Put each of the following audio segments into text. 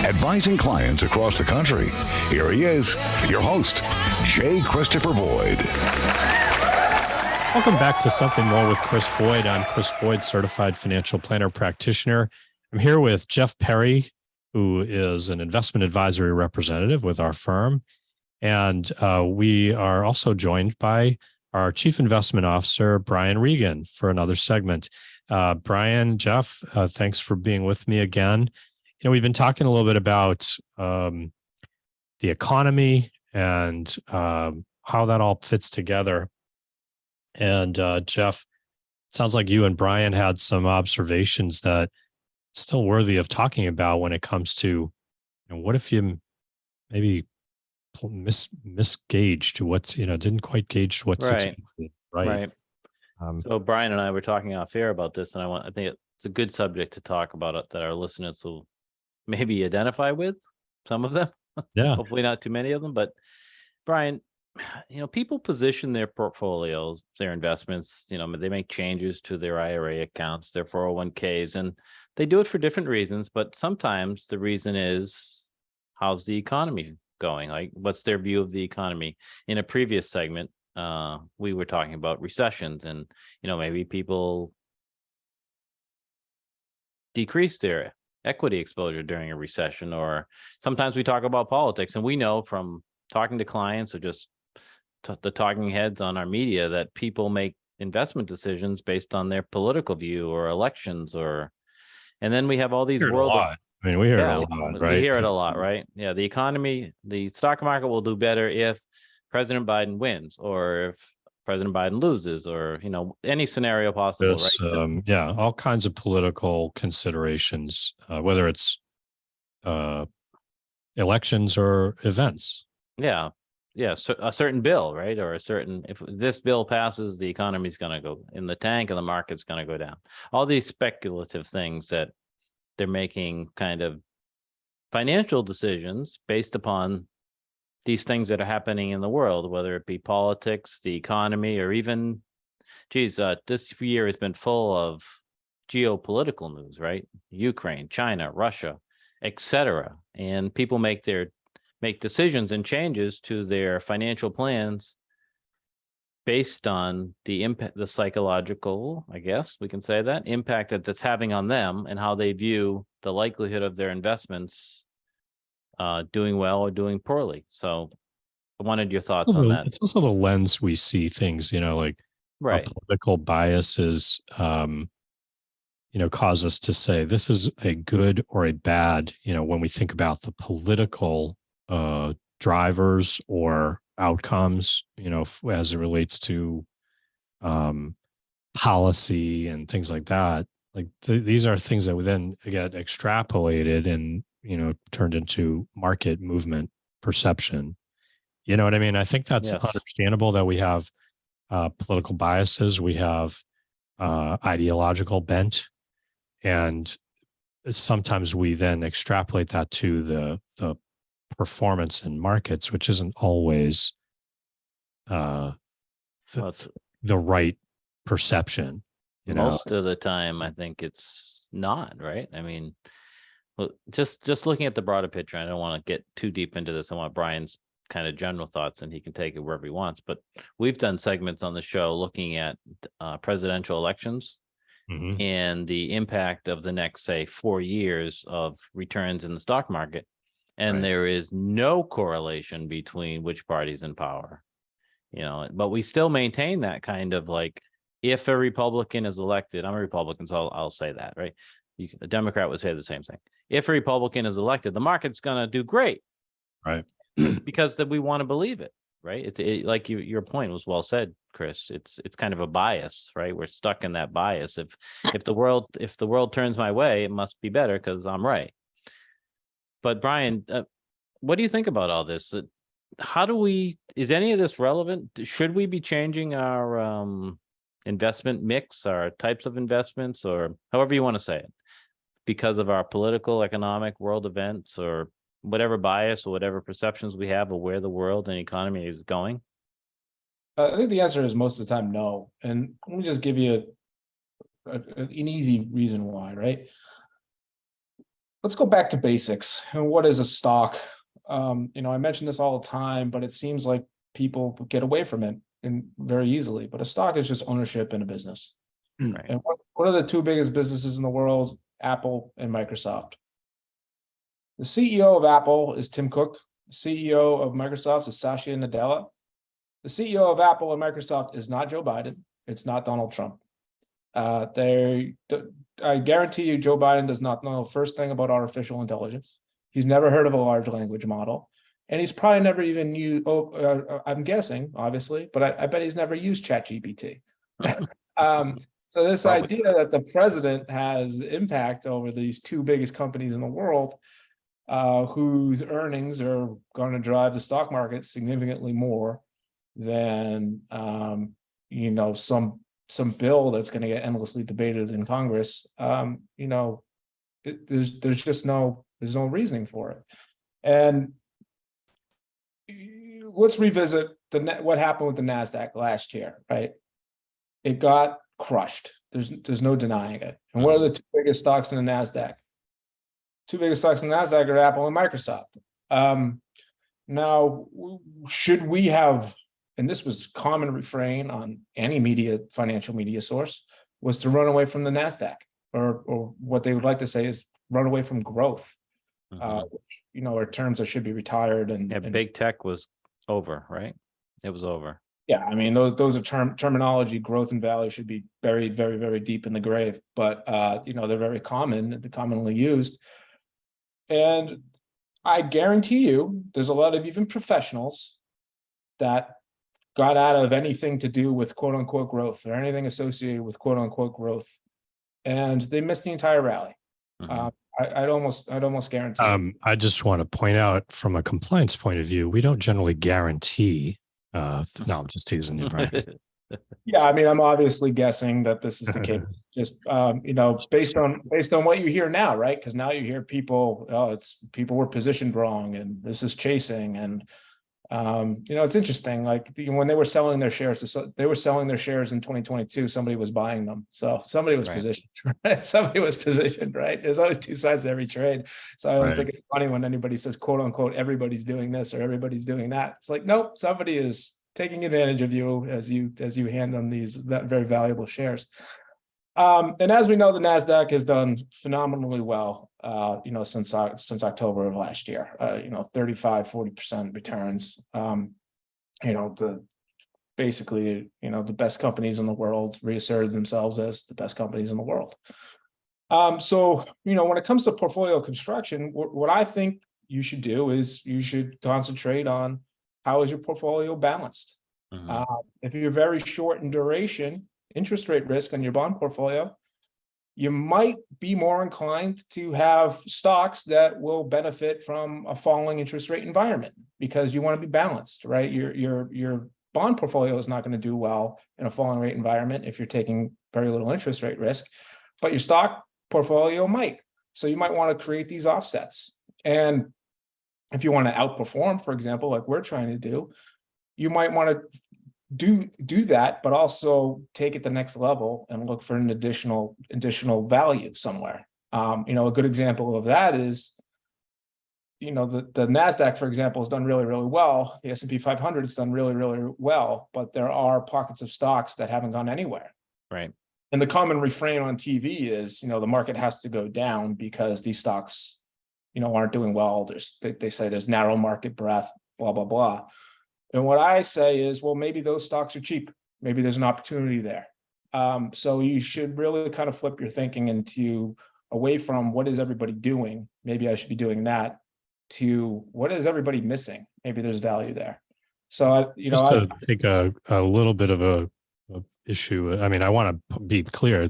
advising clients across the country. Here he is, your host, J. Christopher Boyd. Welcome back to Something More with Chris Boyd. I'm Chris Boyd, certified financial planner practitioner. I'm here with Jeff Perry, who is an investment advisory representative with our firm. And we are also joined by our Chief Investment Officer, Brian Regan, for another segment. Brian, Jeff, thanks for being with me again. You know, we've been talking a little bit about the economy and how that all fits together. And Jeff, it sounds like you and Brian had some observations that still worthy of talking about when it comes to, you know, what if you maybe misgauged what's, didn't quite gauge what's expected, right? So Brian and I were talking off air about this, and I think it's a good subject to talk about it that our listeners will maybe identify with, some of them. Yeah. Hopefully not too many of them. But Brian, people position their portfolios, their investments, they make changes to their IRA accounts, their 401ks, and they do it for different reasons. But sometimes the reason is, how's the economy going? Like, what's their view of the economy? In a previous segment, we were talking about recessions, and maybe people decrease their equity exposure during a recession. Or sometimes we talk about politics, and we know from talking to clients or just the talking heads on our media that people make investment decisions based on their political view or elections, and then we have all these we hear it a lot, right? We hear it a lot, right? Yeah, the economy, the stock market will do better if President Biden wins, or if President Biden loses, or any scenario possible, right? All kinds of political considerations, whether it's elections or events. Yeah. So a certain bill, right? Or if this bill passes, the economy's going to go in the tank and the market's going to go down. All these speculative things that they're making kind of financial decisions based upon these things that are happening in the world, whether it be politics, the economy, or even, this year has been full of geopolitical news, right? Ukraine, China, Russia, etc. And people make decisions and changes to their financial plans based on the impact, the psychological, I guess we can say that, impact that's having on them, and how they view the likelihood of their investments doing well or doing poorly. So I wanted your thoughts on that. It's also the lens we see things, like right. Political biases, cause us to say this is a good or a bad, when we think about the political drivers or outcomes, as it relates to policy and things like that. Like these are things that would then get extrapolated and, turned into market movement perception. You know what I mean? I think that's understandable that we have political biases, we have ideological bent, and sometimes we then extrapolate that to the performance in markets, which isn't always the right perception. Most of the time, I think it's not, right? I mean, just looking at the broader picture, I don't want to get too deep into this. I want Brian's kind of general thoughts, and he can take it wherever he wants. But we've done segments on the show looking at presidential elections and the impact of the next, say, 4 years of returns in the stock market. And there is no correlation between which party's in power, but we still maintain that kind of like, if a Republican is elected, I'm a Republican, so I'll say that, right? A Democrat would say the same thing. If a Republican is elected, the market's going to do great, right? Because that we want to believe it, right? Like your point was well said, Chris. It's kind of a bias, right? We're stuck in that bias. If the world turns my way, it must be better because I'm right. But Brian, what do you think about all this? Is any of this relevant? Should we be changing our investment mix, our types of investments, or however you want to say it, because of our political, economic, world events, or whatever bias or whatever perceptions we have of where the world and economy is going? I think the answer is most of the time no. And let me just give you an easy reason why, right? let's go back to basics. And what is a stock? I mention this all the time, but it seems like people get away from it and very easily. But a stock is just ownership in a business. Right. And what are the two biggest businesses in the world? Apple and Microsoft. The CEO of Apple is Tim Cook. The CEO of Microsoft is Satya Nadella. The CEO of Apple and Microsoft is not Joe Biden. It's not Donald Trump. I guarantee you, Joe Biden does not know the first thing about artificial intelligence. He's never heard of a large language model. And he's probably never even used, I'm guessing, obviously, but I bet he's never used ChatGPT. So this idea that the president has impact over these two biggest companies in the world, whose earnings are going to drive the stock market significantly more than some bill that's going to get endlessly debated in Congress. There's no reasoning for it. And let's revisit what happened with the NASDAQ last year, right? It got crushed. There's no denying it. And what are the two biggest stocks in the NASDAQ? Two biggest stocks in the NASDAQ are Apple and Microsoft. Now, should we have, and this was common refrain on any financial media source, was to run away from the NASDAQ, or what they would like to say is run away from growth, which, are terms that should be retired. And big tech was over, right? It was over. Yeah, I mean, those are terminology. Growth and value should be buried very, very deep in the grave, but they're very commonly used. And I guarantee you, there's a lot of even professionals that got out of anything to do with quote unquote growth or anything associated with quote unquote growth, and they missed the entire rally. I'd almost guarantee. I just want to point out, from a compliance point of view, we don't generally guarantee. No, I'm just teasing you, right? Yeah, I mean, I'm obviously guessing that this is the case. Just based on what you hear now, right? Because now you hear people, people were positioned wrong, and this is chasing, and it's interesting. Like when they were selling their shares, they were selling their shares in 2022. Somebody was buying them, so somebody was positioned. Right? Somebody was positioned, right? There's always two sides to every trade. So I always think it's funny when anybody says, "quote unquote," everybody's doing this or everybody's doing that. It's like, nope, somebody is taking advantage of you as you hand them these very valuable shares. And as we know, the NASDAQ has done phenomenally well, since October of last year, 35-40% returns. Basically, the best companies in the world reasserted themselves as the best companies in the world. So, when it comes to portfolio construction, what I think you should do is you should concentrate on how is your portfolio balanced. If you're very short in duration, interest rate risk on your bond portfolio, you might be more inclined to have stocks that will benefit from a falling interest rate environment, because you want to be balanced, right? Your bond portfolio is not going to do well in a falling rate environment if you're taking very little interest rate risk, but your stock portfolio might. So you might want to create these offsets. And if you want to outperform, for example, like we're trying to do, you might want to do that, but also take it the next level and look for an additional value somewhere. A good example of that is, the NASDAQ, for example, has done really, really well. The S&P 500 has done really, really well, but there are pockets of stocks that haven't gone anywhere. Right. And the common refrain on TV is, the market has to go down because these stocks, aren't doing well. They say there's narrow market breadth, blah, blah, blah. And what I say is, well, maybe those stocks are cheap. Maybe there's an opportunity there. So you should really kind of flip your thinking away from what is everybody doing? Maybe I should be doing that, to what is everybody missing? Maybe there's value there. So, to take a little bit of a issue. I mean, I want to be clear.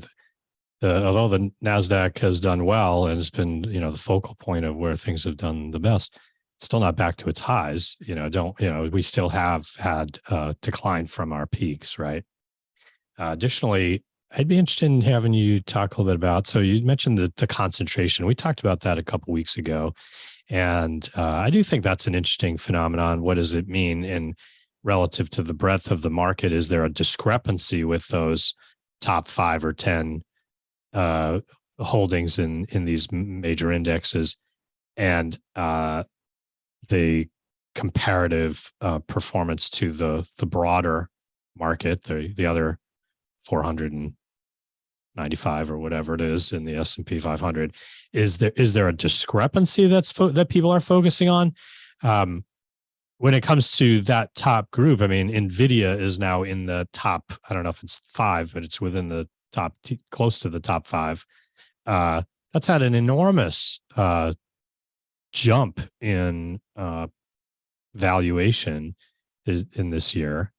Although the NASDAQ has done well and has been, the focal point of where things have done the best, it's still not back to its highs. We still have had decline from our peaks, right? Additionally, I'd be interested in having you talk a little bit about, so you mentioned the concentration. We talked about that a couple of weeks ago. And I do think that's an interesting phenomenon. What does it mean in relative to the breadth of the market? Is there a discrepancy with those top 5 or 10 holdings in these major indexes, and the comparative performance to the broader market, the other 495 or whatever it is in the S&P 500. Is there a discrepancy that people are focusing on? When it comes to that top group, I mean, NVIDIA is now in the top, I don't know if it's 5, but it's within the top, close to the top 5. That's had an enormous jump in valuation in this year.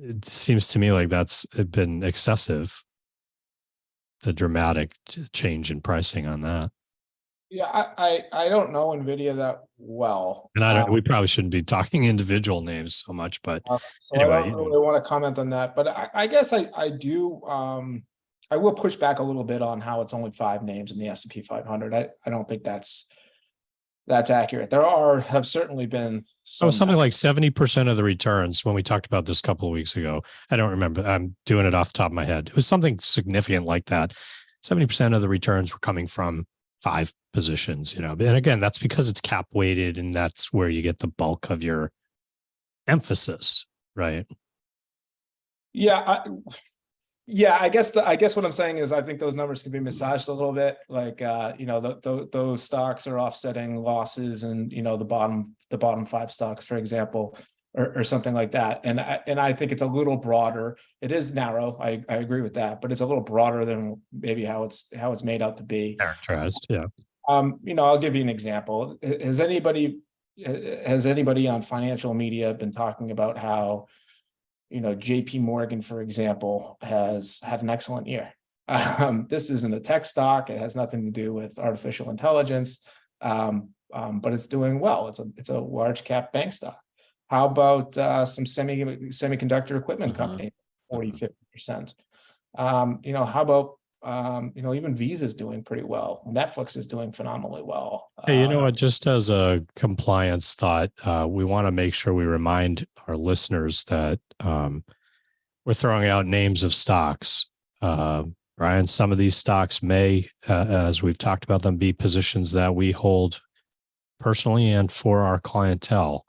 It seems to me like that's been excessive, the dramatic change in pricing on that. Yeah, I don't know NVIDIA that well. And we probably shouldn't be talking individual names so much, but So anyway, I don't really want to comment on that, but I guess I do, I will push back a little bit on how it's only 5 names in the S&P 500. I don't think that's accurate. There have certainly been something like 70% of the returns when we talked about this a couple of weeks ago. I don't remember. I'm doing it off the top of my head. It was something significant like that. 70% of the returns were coming from 5 positions, and again, that's because it's cap weighted, and that's where you get the bulk of your emphasis, right? Yeah. I guess what I'm saying is I think those numbers can be massaged a little bit. Like, those stocks are offsetting losses, and the bottom 5 stocks, for example, or something like that. And I think it's a little broader. It is narrow. I agree with that, but it's a little broader than maybe how it's made out to be. Characterized, yeah. I'll give you an example. Has anybody on financial media been talking about how, JP Morgan, for example, has had an excellent year? This isn't a tech stock. It has nothing to do with artificial intelligence, but it's doing well. It's a large cap bank stock. How about some semiconductor equipment companies, 40-50%? How about even Visa is doing pretty well. Netflix is doing phenomenally well. Hey, what? Just as a compliance thought, we want to make sure we remind our listeners that we're throwing out names of stocks. Brian, some of these stocks may, as we've talked about them, be positions that we hold personally and for our clientele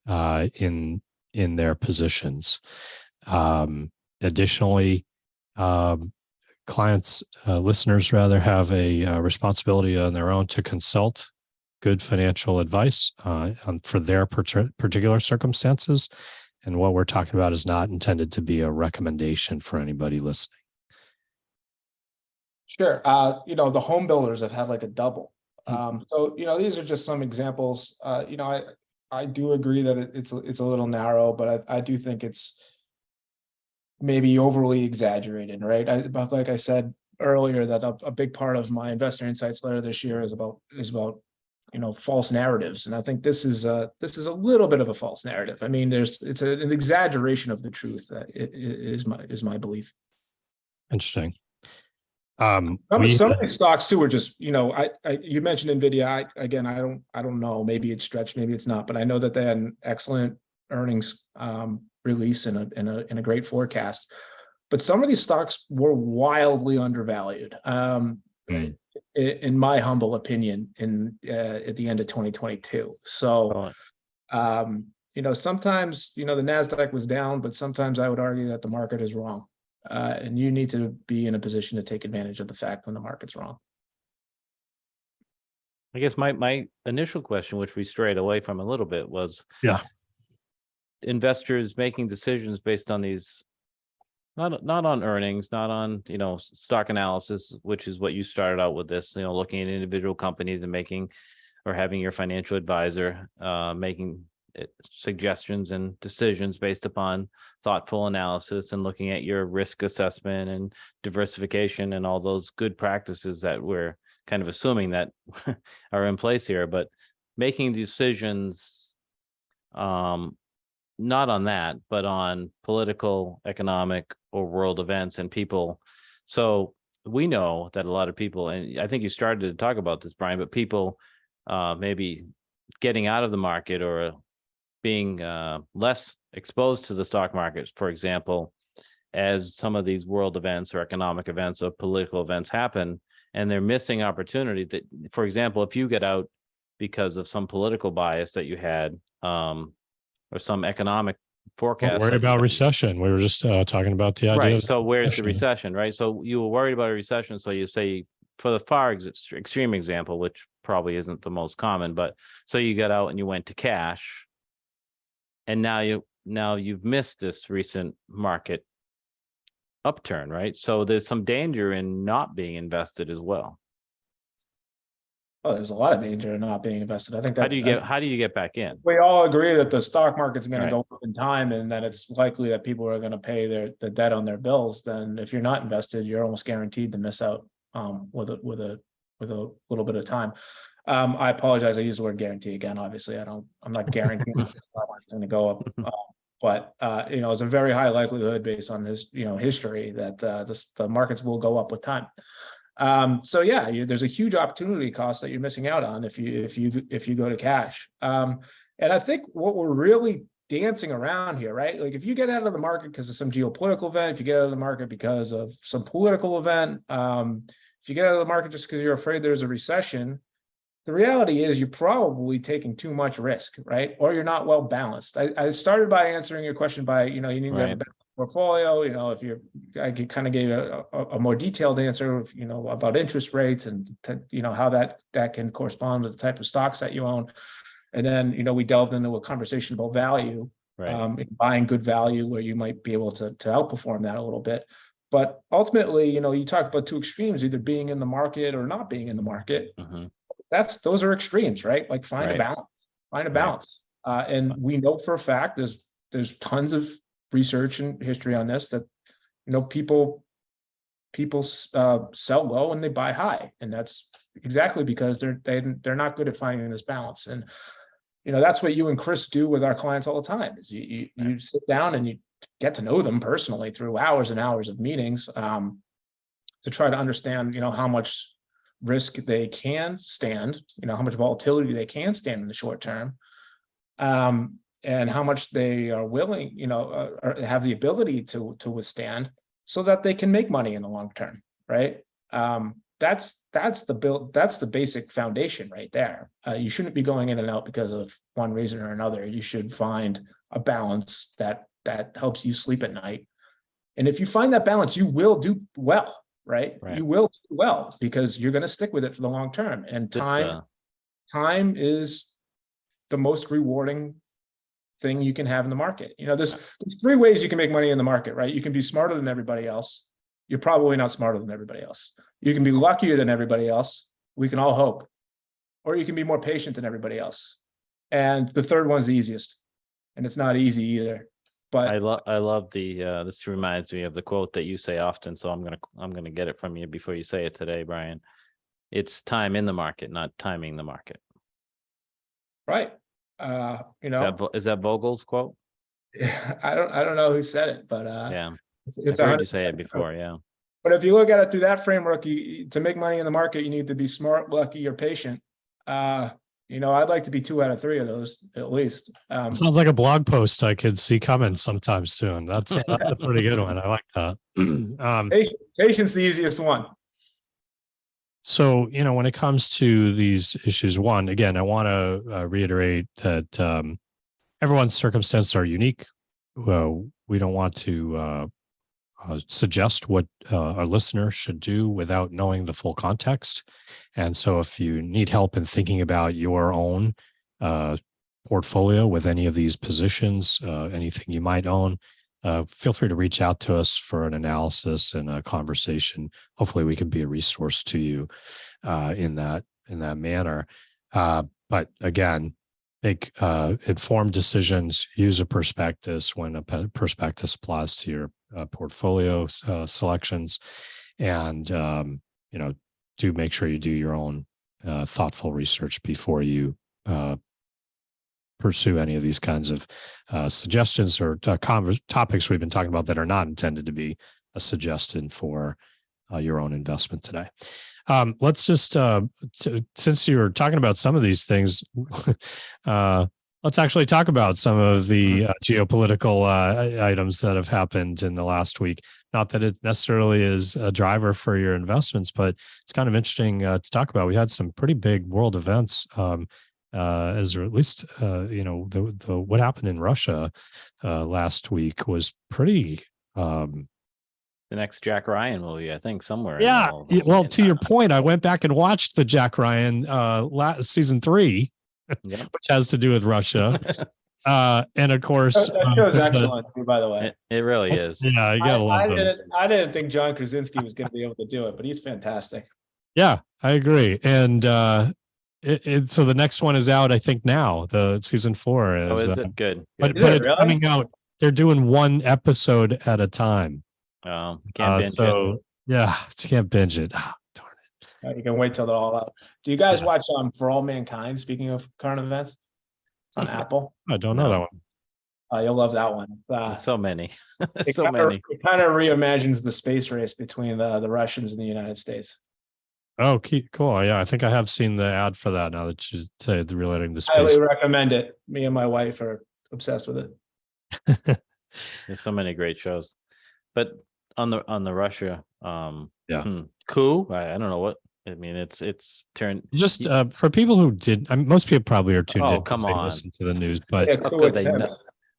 in their positions. Additionally, listeners rather have a responsibility on their own to consult good financial advice for their particular circumstances. And what we're talking about is not intended to be a recommendation for anybody listening. Sure. The home builders have had like a double. So, these are just some examples. I do agree that it's a little narrow, but I do think it's maybe overly exaggerated, right? But like I said earlier, that a big part of my Investor Insights letter this year is about false narratives, and I think this is a little bit of a false narrative. I mean, it's an exaggeration of the truth. Is my belief. Interesting. Some of these stocks too are just, you mentioned NVIDIA. I don't know. Maybe it's stretched, maybe it's not, but I know that they had an excellent earnings release and a great forecast. But some of these stocks were wildly undervalued, in my humble opinion, at the end of 2022. So, sometimes the NASDAQ was down, but sometimes I would argue that the market is wrong. And you need to be in a position to take advantage of the fact when the market's wrong. I guess my initial question, which we strayed away from a little bit, was investors making decisions based on these, not on earnings, not on stock analysis, which is what you started out with this, looking at individual companies and making, or having your financial advisor making suggestions and decisions based upon thoughtful analysis and looking at your risk assessment and diversification and all those good practices that we're kind of assuming that are in place here, but making decisions not on that, but on political, economic, or world events and people. So we know that a lot of people, and I think you started to talk about this, Brian, but people maybe getting out of the market or being less exposed to the stock markets, for example, as some of these world events or economic events or political events happen, and they're missing opportunity that, for example, if you get out because of some political bias that you had, or some economic forecast. Don't worry about recession. We were just talking about the idea. Right. So where's the recession, right? So you were worried about a recession. So you say, for the far extreme example, which probably isn't the most common, but so you got out and you went to cash, and now you've missed this recent market upturn, right? So there's some danger in not being invested as well. Oh, there's a lot of danger in not being invested. I think that How do you get back in? we all agree that the stock market's going Right. to go up in time, and that it's likely that people are going to pay the debt on their bills. Then if you're not invested, you're almost guaranteed to miss out with a little bit of time. I apologize. I used the word guarantee again. Obviously, I'm not guaranteeing it's going to go up. But it's a very high likelihood based on this, history that the markets will go up with time. So yeah, there's a huge opportunity cost that you're missing out on if you go to cash. And I think what we're really dancing around here, right? Like if you get out of the market because of some geopolitical event, if you get out of the market because of some political event, if you get out of the market just because you're afraid there's a recession, the reality is you're probably taking too much risk, right? Or you're not well balanced. I started by answering your question by, you need to have a better portfolio. I kind of gave a more detailed answer, about interest rates and, how that can correspond with the type of stocks that you own. And then, we delved into a conversation about value, buying good value where you might be able to outperform that a little bit. But ultimately, you talk about two extremes, either being in the market or not being in the market. Mm-hmm. Those are extremes, right? Like find a balance. And we know for a fact there's tons of research and history on this that, people sell low and they buy high. And that's exactly because they're not good at finding this balance. And, that's what you and Chris do with our clients all the time is you sit down and you get to know them personally through hours and hours of meetings, to try to understand, how much risk they can stand, how much volatility they can stand in the short term, and how much they are willing, or have the ability to withstand, so that they can make money in the long term, right? That's the basic foundation right there. You shouldn't be going in and out because of one reason or another. You should find a balance that helps you sleep at night. And if you find that balance, you will do well. Right? You will do well because you're going to stick with it for the long term. And time is the most rewarding thing you can have in the market. There's three ways you can make money in the market, right? You can be smarter than everybody else. You're probably not smarter than everybody else. You can be luckier than everybody else. We can all hope. Or you can be more patient than everybody else. And the third one's the easiest. And it's not easy either. But I love the this reminds me of the quote that you say often, so I'm gonna get it from you before you say it today, Brian. It's time in the market, not timing the market. Right. Is that Vogel's quote? I don't know who said it, but yeah, it's I heard you say it before, yeah. But if you look at it through that framework, to make money in the market, you need to be smart, lucky, or patient. I'd like to be 2 out of 3 of those at least. Sounds like a blog post I could see coming sometime soon. That's a pretty good one. I like that. Patience, the easiest one. So, when it comes to these issues, one, again, I want to reiterate that everyone's circumstances are unique. We don't want to suggest what our listeners should do without knowing the full context. And so if you need help in thinking about your own portfolio with any of these positions, anything you might own, feel free to reach out to us for an analysis and a conversation. Hopefully we can be a resource to you in that manner. But again, make informed decisions, use a prospectus when a prospectus applies to your portfolio selections, and do make sure you do your own thoughtful research before you pursue any of these kinds of suggestions or topics we've been talking about that are not intended to be a suggestion for your own investment today. Let's just, since you're talking about some of these things, Let's actually talk about some of the geopolitical items that have happened in the last week. Not that it necessarily is a driver for your investments, but it's kind of interesting to talk about. We had some pretty big world events, as or at least the what happened in Russia last week was pretty. The next Jack Ryan movie, I think, somewhere. Yeah. Well, to your point, I went back and watched the Jack Ryan season 3. Yep. Which has to do with Russia. And of course, that show is excellent, by the way. It really is. Yeah, you gotta love those. I didn't think John Krasinski was going to be able to do it, but he's fantastic. Yeah, I agree. And so the next one is out, I think now. The season 4 is. Oh, is it good? But Is it it's really? coming out. They're doing one episode at a time. Can't binge it. So yeah, you can't binge it. Oh, darn it. You can wait till they're all out. Do you guys watch For All Mankind? Speaking of current events, on Apple. I don't know that one. You'll love that one. There's so many. It So kinda, many. It kind of reimagines the space race between the Russians and the United States. Oh, cool. Yeah, I think I have seen the ad for that now that you say the relating to space. Highly recommend it. Me and my wife are obsessed with it. There's so many great shows. But on the Russia coup, I don't know what I mean. It's turned just for people who did. I mean, most people probably are tuned in. Come they on. listen to the news, but Yeah, how cool could they attempt.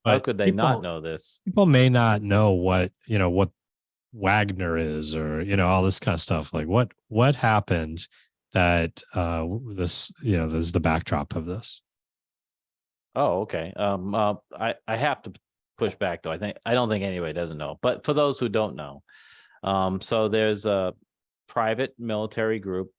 not, how could they not people- know this? people may not know what Wagner is, or all this kind of stuff. Like what happened that this is the backdrop of this. Oh, okay. I have to push back though. I don't think anybody doesn't know. But for those who don't know, so there's a private military group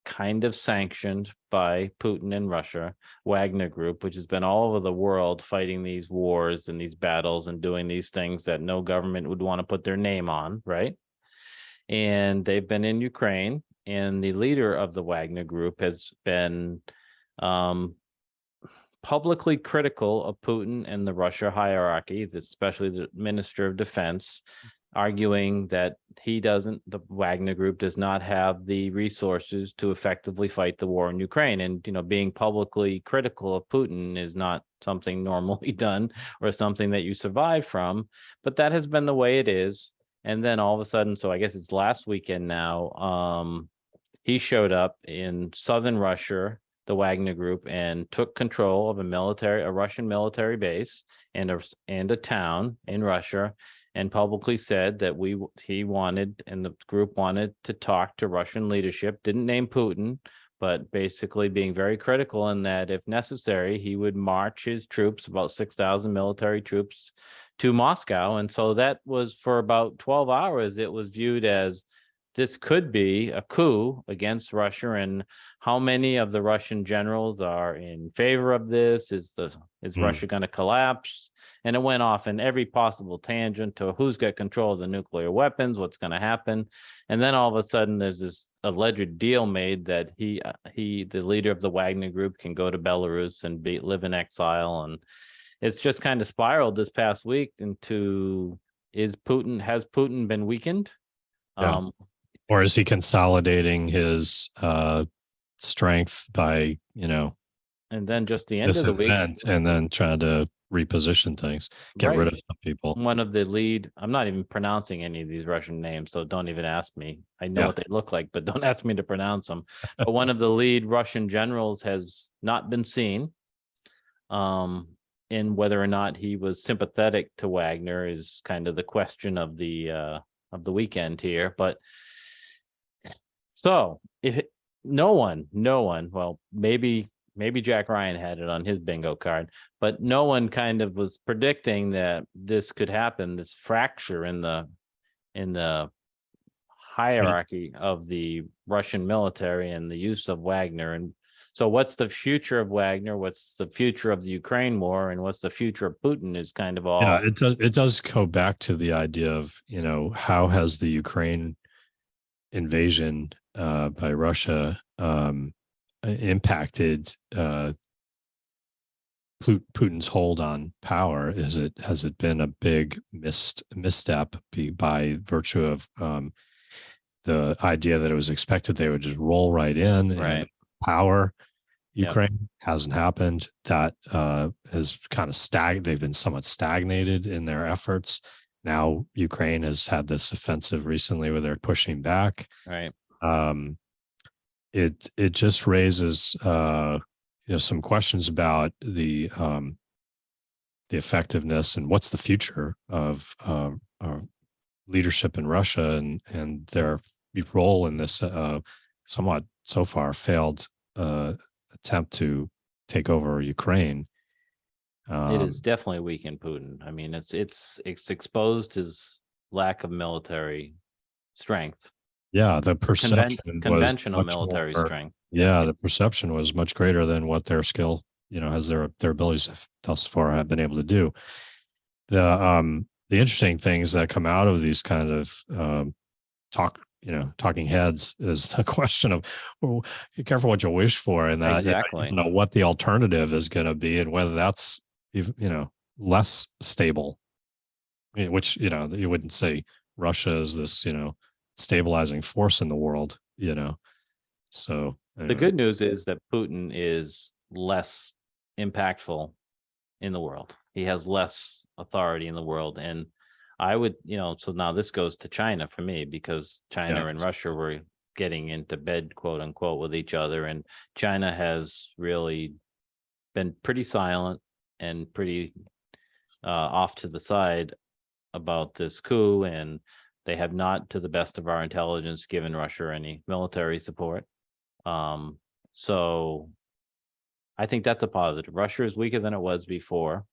kind of sanctioned by Putin and Russia, Wagner Group, which has been all over the world fighting these wars and these battles and doing these things that no government would want to put their name on, right? And they've been in Ukraine, and the leader of the Wagner Group has been publicly critical of Putin and the Russia hierarchy, especially the Minister of Defense, arguing that the Wagner Group does not have the resources to effectively fight the war in Ukraine. And, being publicly critical of Putin is not something normally done or something that you survive from, but that has been the way it is. And then all of a sudden, so I guess it's last weekend now, he showed up in southern Russia, the Wagner Group, and took control of a Russian military base and a town in Russia, and publicly said that he wanted, and the group wanted, to talk to Russian leadership. Didn't name Putin, but basically being very critical in that if necessary, he would march his troops, about 6,000 military troops, to Moscow. And so that was, for about 12 hours, it was viewed as this could be a coup against Russia. And how many of the Russian generals are in favor of this? Is Russia going to collapse? And it went off in every possible tangent to who's got control of the nuclear weapons, what's going to happen. And then all of a sudden there's this alleged deal made that the leader of the Wagner Group, can go to Belarus and live in exile. And it's just kind of spiraled this past week into, has Putin been weakened? Yeah. Or is he consolidating his strength by, and then just the end this of the event, week, and then trying to reposition things, get rid of some people. One of the lead, I'm not even pronouncing any of these Russian names, so don't even ask me. I know what they look like, but don't ask me to pronounce them. But one of the lead Russian generals has not been seen. In whether or not he was sympathetic to Wagner is kind of the question of the weekend here. But so if no one, well, maybe Jack Ryan had it on his bingo card, but no one kind of was predicting that this could happen, this fracture in the hierarchy of the Russian military and the use of Wagner. And so what's the future of Wagner? What's the future of the Ukraine war? And what's the future of Putin is kind of all. Yeah, it does go back to the idea of, how has the Ukraine invasion by Russia impacted Putin's hold on power? Has it been a big misstep by virtue of the idea that it was expected they would just roll right in and power? Ukraine. Hasn't happened. That has kind of they've been somewhat stagnated in their efforts. Now Ukraine has had this offensive recently where they're pushing back. Right. It just raises some questions about the effectiveness and what's the future of leadership in Russia and their role in this somewhat so far failed attempt to take over Ukraine. It is definitely weakened Putin. I mean, it's exposed his lack of military strength. Yeah, the perception conventional was military strength. Yeah, the perception was much greater than what their skill, has their abilities thus far have been able to do. The interesting things that come out of these kind of talking heads is the question of, well, be careful what you wish for, and that Exactly. you know what the alternative is going to be, and whether that's less stable. Which you wouldn't say Russia is this stabilizing force in the world. So The good news is that Putin is less impactful in the world. He has less authority in the world. And I would, so now this goes to China for me, because China and Russia were getting into bed, quote unquote, with each other. And China has really been pretty silent and pretty off to the side about this coup. And they have not, to the best of our intelligence, given Russia any military support. So I think that's a positive. Russia is weaker than it was before.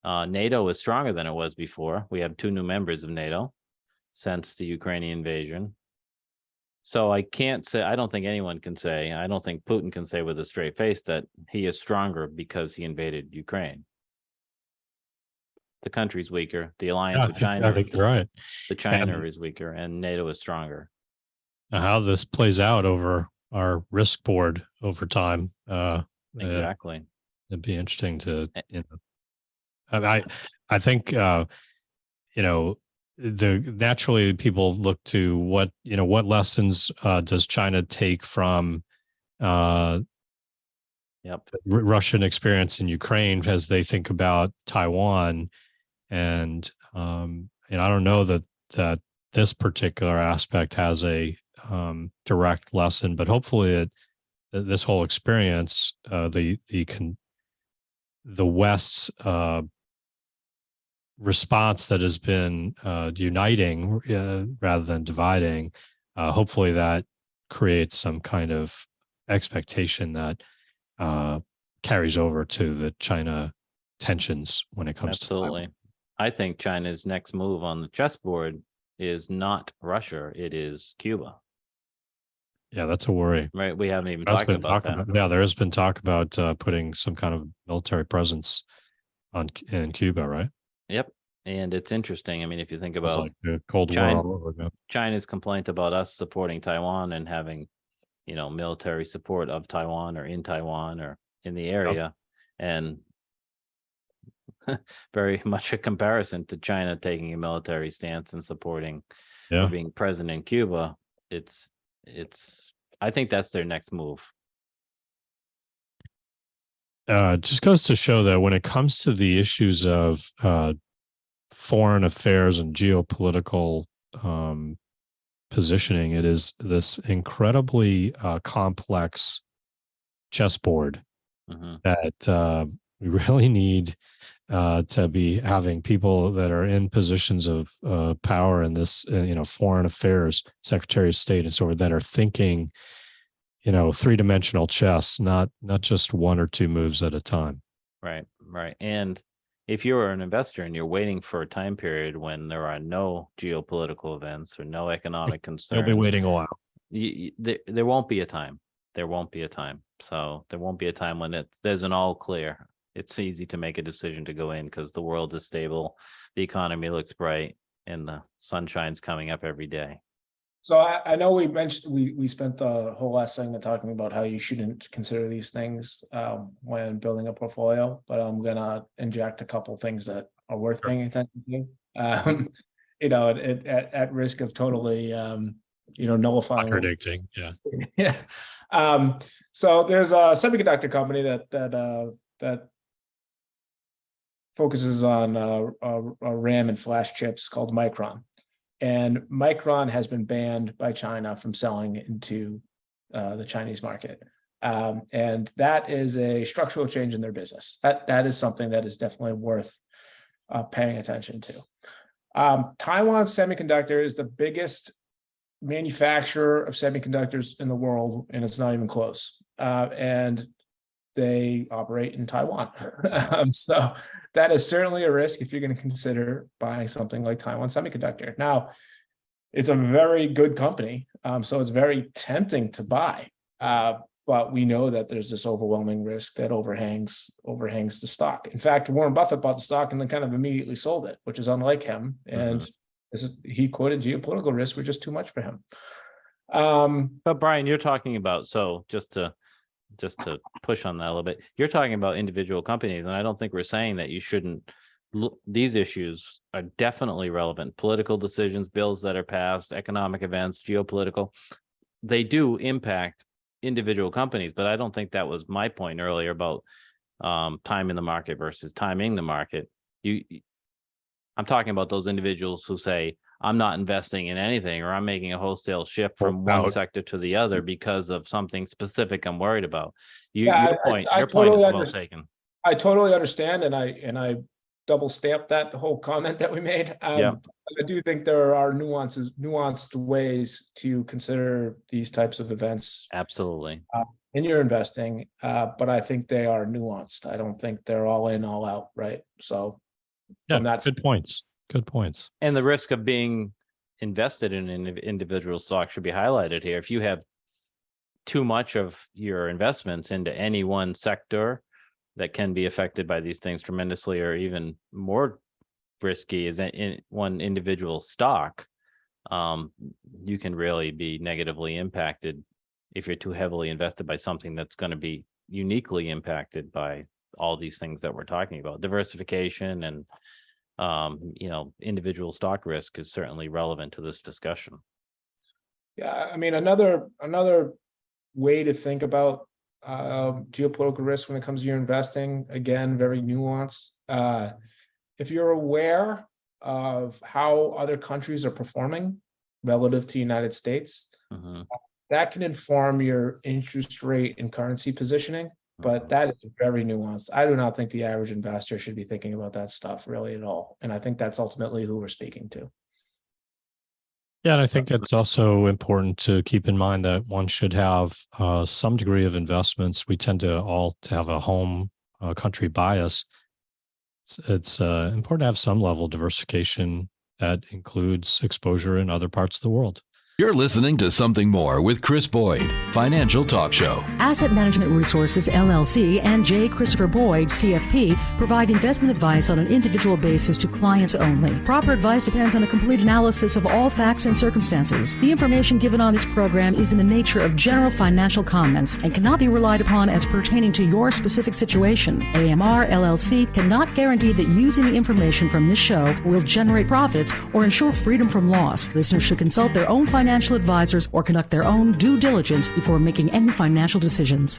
NATO is stronger than it was before. We have 2 new members of NATO since the Ukrainian invasion. So I can't say, I don't think anyone can say, I don't think Putin can say with a straight face that he is stronger because he invaded Ukraine. The country's weaker. The alliance with China. I think you're right. The China is weaker and NATO is stronger. How this plays out over our risk board over time. Exactly. It'd be interesting to, I think, naturally people look to what lessons does China take from the Russian experience in Ukraine as they think about Taiwan. And I don't know that this particular aspect has a direct lesson, but hopefully this whole experience, the West's response that has been uniting rather than dividing, hopefully that creates some kind of expectation that carries over to the China tensions when it comes to Taiwan. I think China's next move on the chessboard is not Russia, it is Cuba. Yeah, that's a worry. Right, we haven't even talked about that. Yeah, there has been talk about putting some kind of military presence in Cuba, right? Yep, and it's interesting. I mean, if you think about like the Cold China, War all over again. China's complaint about us supporting Taiwan and having, military support of Taiwan or in the area, and very much a comparison to China taking a military stance and supporting or being present in Cuba. It's I think that's their next move. Just goes to show that when it comes to the issues of foreign affairs and geopolitical positioning, it is this incredibly complex chessboard that we really need to be having people that are in positions of power in this, foreign affairs, Secretary of State and so forth, that are thinking, 3-dimensional chess, not just 1 or 2 moves at a time. Right. And if you're an investor and you're waiting for a time period when there are no geopolitical events or no economic concerns, you'll be waiting a while. There won't be a time. There won't be a time. So there won't be a time when there's an all clear. It's easy to make a decision to go in because the world is stable, the economy looks bright, and the sunshine's coming up every day. So I know we mentioned we spent the whole last segment talking about how you shouldn't consider these things when building a portfolio, but I'm gonna inject a couple things that are worth paying attention to. At risk of totally nullifying. Contradicting, yeah. Yeah. So there's a semiconductor company that focuses on RAM and flash chips called Micron, and Micron has been banned by China from selling into the Chinese market, and that is a structural change in their business. That is something that is definitely worth paying attention to. Taiwan Semiconductor is the biggest manufacturer of semiconductors in the world, and it's not even close. And they operate in Taiwan. So that is certainly a risk if you're going to consider buying something like Taiwan Semiconductor. Now, it's a very good company, so it's very tempting to buy. But we know that there's this overwhelming risk that overhangs the stock. In fact, Warren Buffett bought the stock and then kind of immediately sold it, which is unlike him. And he quoted geopolitical risks were just too much for him. But Brian, you're talking about, so just to push on that a little bit, you're talking about individual companies, and I don't think we're saying that you shouldn't look. These issues are definitely relevant. Political decisions, bills that are passed, economic events, geopolitical, they do impact individual companies, but I don't think that was my point earlier about time in the market versus timing the market. I'm talking about those individuals who say, I'm not investing in anything, or I'm making a wholesale shift from one sector to the other because of something specific I'm worried about. Your point is well taken. I totally understand, and I double stamp that whole comment that we made. I do think there are nuanced ways to consider these types of events. Absolutely. In your investing, but I think they are nuanced. I don't think they're all in, all out, right? So, yeah, good points. Good points. And the risk of being invested in an individual stock should be highlighted here. If you have too much of your investments into any one sector that can be affected by these things tremendously, or even more risky is in one individual stock, you can really be negatively impacted if you're too heavily invested by something that's going to be uniquely impacted by all these things that we're talking about. Diversification and individual stock risk is certainly relevant to this discussion. Yeah, I mean, another way to think about geopolitical risk when it comes to your investing, again, very nuanced. If you're aware of how other countries are performing relative to the United States, that can inform your interest rate and currency positioning, but that is very nuanced. I do not think the average investor should be thinking about that stuff really at all. And I think that's ultimately who we're speaking to. Yeah, and I think it's also important to keep in mind that one should have some degree of investments. We tend to all have a home country bias. It's important to have some level of diversification that includes exposure in other parts of the world. You're listening to Something More with Chris Boyd, Financial Talk Show. Asset Management Resources, LLC, and J. Christopher Boyd, CFP, provide investment advice on an individual basis to clients only. Proper advice depends on a complete analysis of all facts and circumstances. The information given on this program is in the nature of general financial comments and cannot be relied upon as pertaining to your specific situation. AMR, LLC cannot guarantee that using the information from this show will generate profits or ensure freedom from loss. Listeners should consult their own financial advisors or conduct their own due diligence before making any financial decisions.